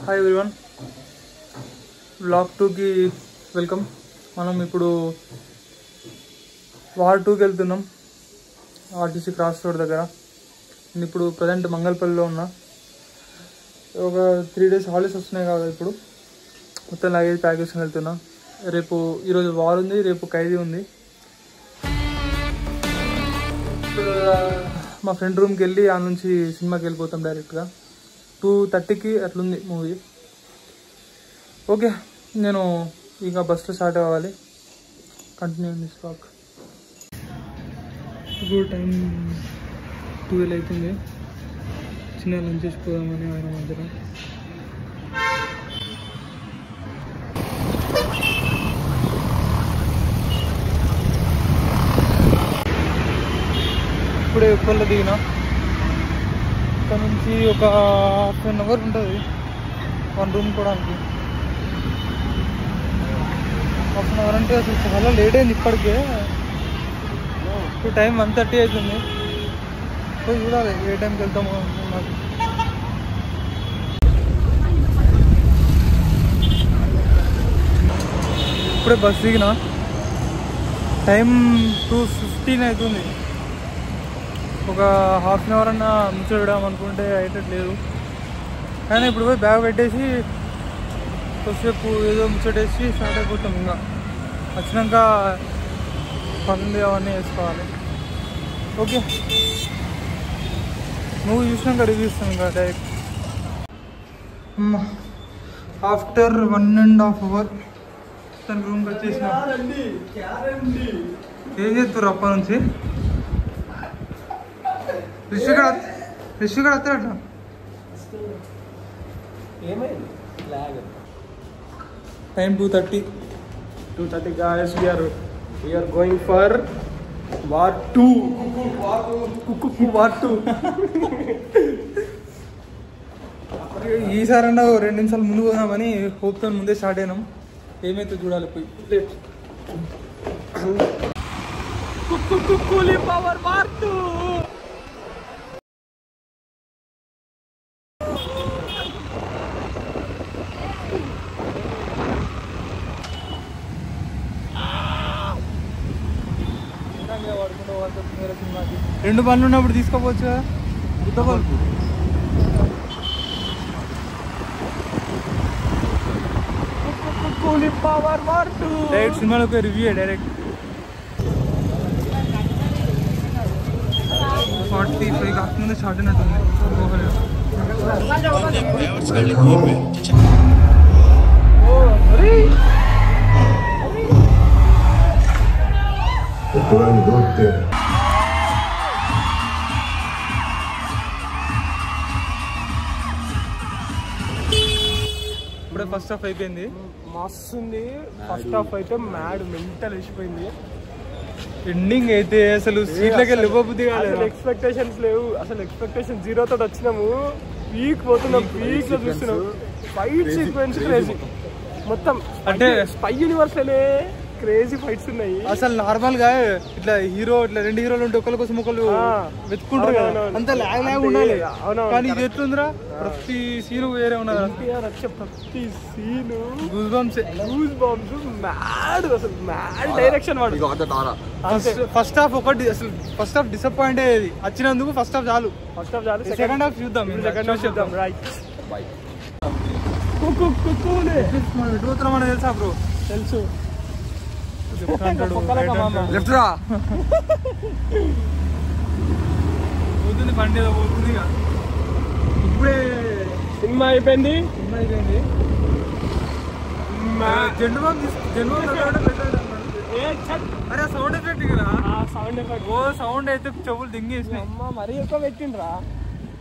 Hi everyone, vlog 2కి welcome. మనం ఇప్పుడు వార్ 2కి వెళ్తున్నాం, ఆర్టీసీ క్రాస్ రోడ్ దగ్గర. నేను ఇప్పుడు ప్రజెంట్ మంగళపల్లిలో ఉన్నా. ఒక 3 days హాలిడేస్ వస్తున్నాయి కదా, ఇప్పుడు మొత్తం లగేజ్ ప్యాక్ చేసుకుని వెళ్తున్నా. ఈరోజు వార్ ఉంది, రేపు ఖైదీ ఉంది. ఇప్పుడు మా ఫ్రెండ్ రూమ్కి వెళ్ళి ఆ నుంచి సినిమాకి వెళ్ళిపోతాం డైరెక్ట్గా. 2:30కి అట్లుంది మూవీ. ఓకే, నేను ఇక బస్లో స్టార్ట్ అవ్వాలి. Continue this walk. ఇప్పుడు టైం 12 అవుతుంది. చిన్న లంచ్ చేసుకోదామని ఆయన మధ్యలో. ఇప్పుడే ఉప్పల్లో దిగినా. ఇక్కడ నుంచి ఒక 1/2 hour ఉంటుంది వన్ రూమ్ కోవడానికి. 1/2 hour అంటే అసలు చాలా లేట్ అయింది ఇప్పటికే. ఇప్పుడు టైం 1:30 అవుతుంది. పోయి చూడాలి ఏ టైంకి వెళ్తామో నాకు. ఇప్పుడే బస్ దిగిన. టైం 2:15 అవుతుంది. ఒక 1/2 hour అన్నా ముచ్చడం అనుకుంటే అయ్యేటట్లేదు. కానీ ఇప్పుడు పోయి బ్యాగ్ పెట్టేసి కొద్దిసేపు ఏదో ముచ్చటేసి స్టార్ట్ అయిపోతాం. ఇంకా వచ్చినాక పనులు అవన్నీ వేసుకోవాలి. ఓకే, నువ్వు చూసినాక రివ్యూ ఇస్తాను ఇంకా డైరెక్ట్. ఆఫ్టర్ 1.5 hour తన రూమ్కి వచ్చేసిన. ఏం చేస్తారు అప్ప నుంచి? రిషిగడ వస్తాడట. Time 2:30 guys, we are going for war 2. ఈసారన్నా 2 నిమిషాలు ముందు పోదామని హోప్తో ముందే స్టార్ట్ అయినాం. ఏమైతే చూడాలి పోయి. Power war 2. సినిమాకి 2 బండ్లు ఉన్నప్పుడు తీసుకోవచ్చు కదా. Buddha bulb power war 2 direct సినిమాలోకి రివ్యూ డైరెక్ట్. 45 కాకముందే స్టార్ట్ అయినట్టుంది. ఇప్పుడే ఫస్ట్ హాఫ్ అయిపోయింది. మస్తు ఉంది. ఫస్ట్ హాఫ్ అయితే మ్యాడ్ మెంటల్ వేసిపోయింది. ఎండింగ్ అయితే అసలు సీట్లకి వెళ్ళిపోబుద్ది కాలేదు. ఎక్స్పెక్టేషన్స్ లేవు అసలు. ఎక్స్పెక్టేషన్ 0 తోటి వచ్చినాము. పీక్ పోతున్నాం, పీక్ లో చూస్తున్నాం. ఫైట్ సీక్వెన్స్ క్రేజీ మొత్తం. అంటే స్పై యూనివర్స్ లోనే క్రేజీ ఫైట్స్ ఉన్నాయి. అసలు నార్మల్ గా ఇట్లా హీరో ఇట్లా 2 హీరోలు ఉంటే ఒకరి కోసం ఒకరు వెతుకుంటారు కదా, అంత లాగ్ ఉండాలి. కానీ ఇది ఎట్లుందిరా, ప్రతి సీన్ వేరే ఉన్నది. ప్రతి సీన్ గూస్ బంప్స్ మ్యాడ్. అసలు మ్యాడ్ డైరెక్షన్ వాడు. ఫస్ట్ హాఫ్ ఒకటి అసలు ఫస్ట్ హాఫ్ డిసప్పాయింట్ అయ్యేది వచ్చినందుకు. ఫస్ట్ హాఫ్ చాలు, సెకండ్ హాఫ్ చూద్దాం. Right by. మనం ఎటు పోతున్నామని తెలుసా బ్రో? తెలుసు. లెఫ్ట్ రా పోతుంది బండి, ఏదో పోతుంది. ఇప్పుడే సినిమా అయిపోయింది. జెండు అరే సౌండ్ ఎఫెక్ట్ కదా. Sound effect. ఓ సౌండ్ అయితే చెవులు దింగేసినాయి. అమ్మ మరీ ఎక్కువ పెట్టిండ్రా.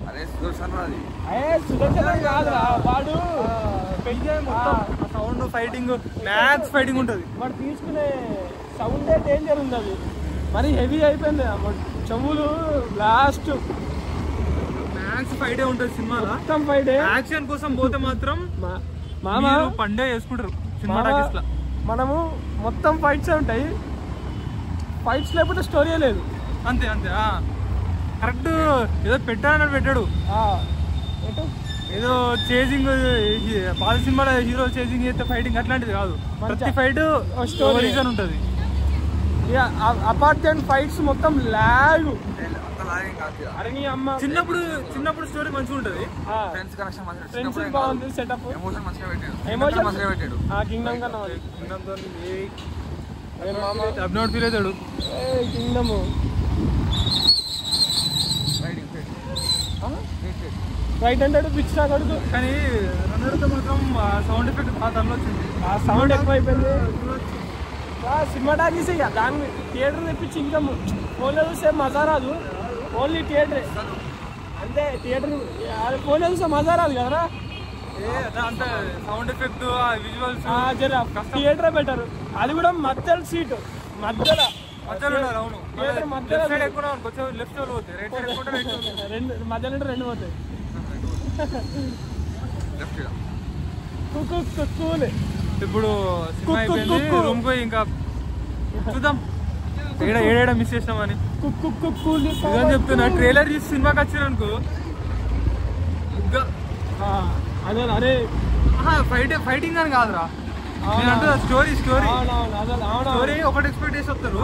అరే సుదర్శన్ రాది. సుదర్శన్ కాదురా వాడు. సౌండ్ ఫైటింగ్, మ్యాక్స్ ఫైటింగ్ ఉంటుంది. వాడు తీసుకునే సౌండే డేంజర్ ఉంది. అది మరి హెవీ అయిపోయింది. చెవులు లాస్ట్ మ్యాక్స్ ఫైటే ఉంటుంది సినిమాలో. మొత్తం ఫైటే. యాక్షన్ కోసం పోతే మాత్రం మామ పండే చేసుకుంటారు సినిమా టాకీస్ లో. మనము మొత్తం ఫైట్స్ ఉంటాయి. ఫైట్స్ లేకపోతే స్టోరీ లేదు. అంతే అంతే. కరెక్ట్ ఏదో పెట్టాడు. ఏదో చేజింగ్ పాత సినిమాలో హీరో చేజింగ్ చేస్తే ఫైటింగ్ అట్లాంటిది కాదు. ప్రతి ఫైట్ రీజన్ ఉంటుంది. అపార్ట్ దెన్ ఫైట్స్ మొత్తం లాగ్. అరే నీ అమ్మ చిన్నప్పుడు స్టోరీ మంచిగా ఉంటుంది. ఫ్రెండ్స్ బాగుంది సెటప్. ఎమోషన్ కింగ్డమ్ కన్నా అబ్నోట్ ఫీల్ అవుతాడు. కింగ్డమ్ రైట్ అంటాడు పిచ్ కొడుకు. కానీ రన్నర్తో మాత్రం సౌండ్ ఎఫెక్ట్ బాగా దానిలో వచ్చింది. ఆ సౌండ్ ఎక్కువ అయిపోయింది. సినిమా టాకీస్ ఇక దాన్ని థియేటర్ తెప్పించి ఇన్కమ్. ఫోన్లో చూస్తే మజా రాదు, ఓన్లీ థియేటరే అంతే. థియేటర్ ఫోన్లో చూస్తే మజా రాదు కదరా. అంత సౌండ్ ఎఫెక్ట్ విజువల్స్ జర థియేటరే బెటర్. అది కూడా మధ్యలో సీటు మధ్యలో అవును. మధ్యలో లెఫ్ట్ సైడ్ పోతాయి, రైట్ సైడ్ రెండు మధ్యలో రెండు పోతాయి. కూల్. ఇప్పుడు సినిమా అయిపోయింది, రూమ్ పోయి ఇంకా చూద్దాం ఏడేడ మిస్ చేసినామని ఇదని చెప్తున్నా. ట్రైలర్ చూసి సినిమాకి వచ్చారనుకో అదే అరే ఫైటింగ్ అని కాదురా, స్టోరీ ఒకటి ఎక్స్పెక్ట్ చేసి వస్తారు.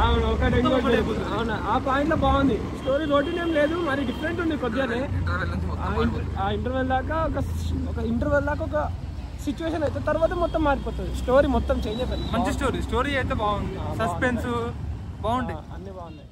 ఆ పాయింట్ లో బాగుంది. స్టోరీ రొటీన్ ఏం లేదు, మరి డిఫరెంట్ ఉంది కొద్దిగానే. ఆ ఇంటర్వెల్ దాకా ఒక సిచ్యువేషన్ అయితే తర్వాత మొత్తం మారిపోతుంది. స్టోరీ మొత్తం చేంజ్ అయిపోతుంది. మంచి స్టోరీ అయితే బాగుంది. సస్పెన్స్ బాగుంటాయి, అన్ని బాగున్నాయి.